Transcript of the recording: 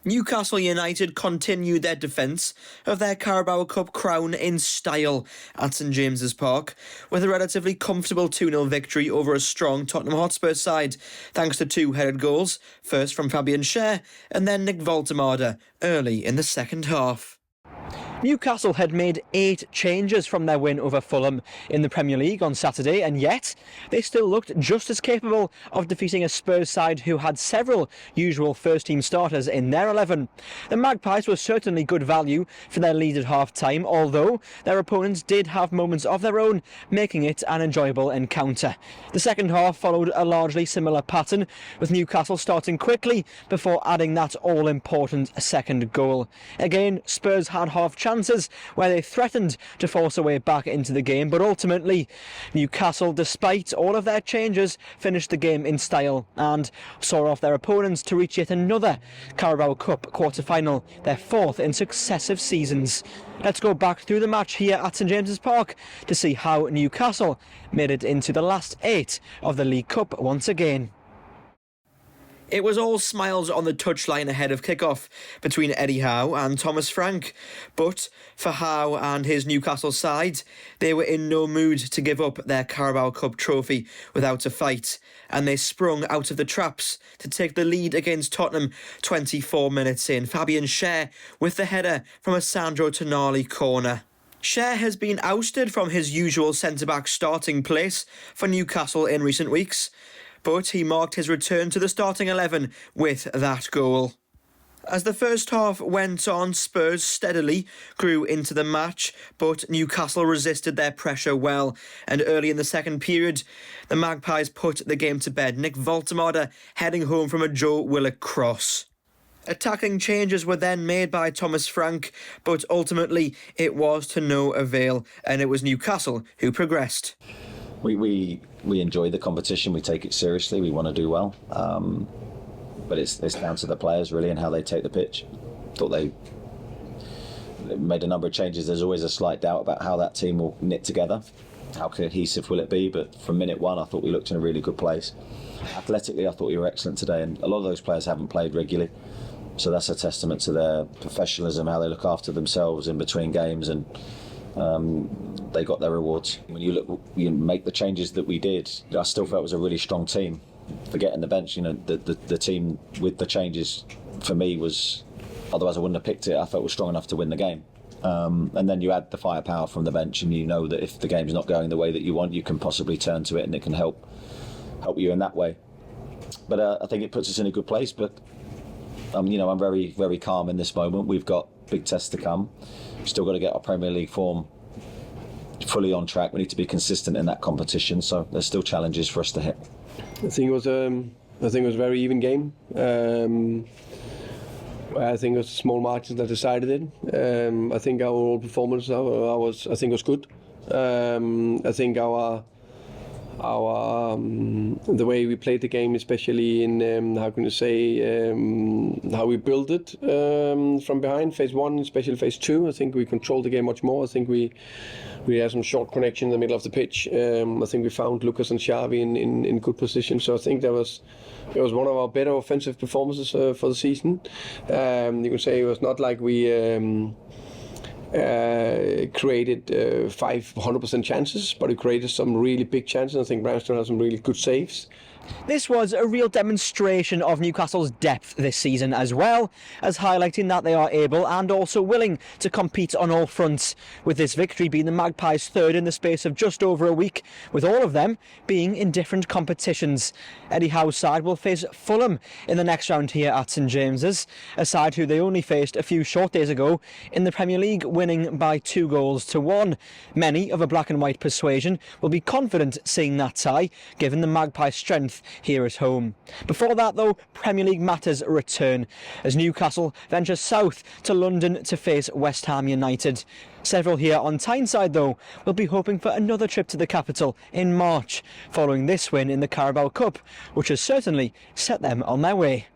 Newcastle United continue their defence of their Carabao Cup crown in style at St James's Park, with a relatively comfortable 2-0 victory over a strong Tottenham Hotspur side, thanks to two headed goals, first from Fabian Schär and then Woltemade early in the second half. Newcastle had made 8 changes from their win over Fulham in the Premier League on Saturday, and yet they still looked just as capable of defeating a Spurs side who had several usual first-team starters in their 11. The Magpies were certainly good value for their lead at half-time, although their opponents did have moments of their own, making it an enjoyable encounter. The second half followed a largely similar pattern, with Newcastle starting quickly before adding that all-important second goal. Again, Spurs had half chances where they threatened to force a way back into the game, but ultimately Newcastle, despite all of their changes, finished the game in style and saw off their opponents to reach yet another Carabao Cup quarter-final, their 4th in successive seasons. Let's go back through the match here at St James's Park to see how Newcastle made it into the last 8 of the League Cup once again. It was all smiles on the touchline ahead of kick-off between Eddie Howe and Thomas Frank. But for Howe and his Newcastle side, they were in no mood to give up their Carabao Cup trophy without a fight, and they sprung out of the traps to take the lead against Tottenham 24 minutes in. Fabian Schär with the header from a Sandro Tonali corner. Schär has been ousted from his usual centre-back starting place for Newcastle in recent weeks, but he marked his return to the starting 11 with that goal. As the first half went on, Spurs steadily grew into the match, but Newcastle resisted their pressure well, and early in the second period, the Magpies put the game to bed, Nick Woltemade heading home from a Joe Willock cross. Attacking changes were then made by Thomas Frank, but ultimately it was to no avail, and it was Newcastle who progressed. We enjoy the competition. We take it seriously. We want to do well, but it's down to the players really and how they take the pitch. Thought they made a number of changes. There's always a slight doubt about how that team will knit together. How cohesive will it be? But from minute one, I thought we looked in a really good place. Athletically, I thought we were excellent today, and a lot of those players haven't played regularly, so that's a testament to their professionalism, how they look after themselves in between games, and they got their rewards. When you make the changes that we did, I still felt it was a really strong team. Forgetting the bench, the team with the changes for me was, otherwise I wouldn't have picked it. I felt was strong enough to win the game. And then you add the firepower from the bench, and you know that if the game's not going the way that you want, you can possibly turn to it, and it can help you in that way. But I think it puts us in a good place. But I'm very, very calm in this moment. We've got big tests to come. We've still got to get our Premier League form fully on track. We need to be consistent in that competition, so there's still challenges for us to hit. I think it was a very even game. I think it was small margins that decided it. I think our overall performance was good. I think the way we played the game, especially in how we built it from behind, phase 1, especially phase 2. I think we controlled the game much more. I think we had some short connection in the middle of the pitch. I think we found Lucas and Xavi in good position. So I think it was one of our better offensive performances for the season. You can say it was not like we created 500% chances, but we created some really big chances. I think Ramsdale had some really good saves. This was a real demonstration of Newcastle's depth this season, as well as highlighting that they are able and also willing to compete on all fronts, with this victory being the Magpies' 3rd in the space of just over a week, with all of them being in different competitions. Eddie Howe's side will face Fulham in the next round here at St James's, a side who they only faced a few short days ago in the Premier League, winning by 2-1. Many of a black and white persuasion will be confident seeing that tie, given the Magpies' strength here at home. Before that though, Premier League matters return as Newcastle venture south to London to face West Ham United. Several here on Tyneside though will be hoping for another trip to the capital in March, following this win in the Carabao Cup, which has certainly set them on their way.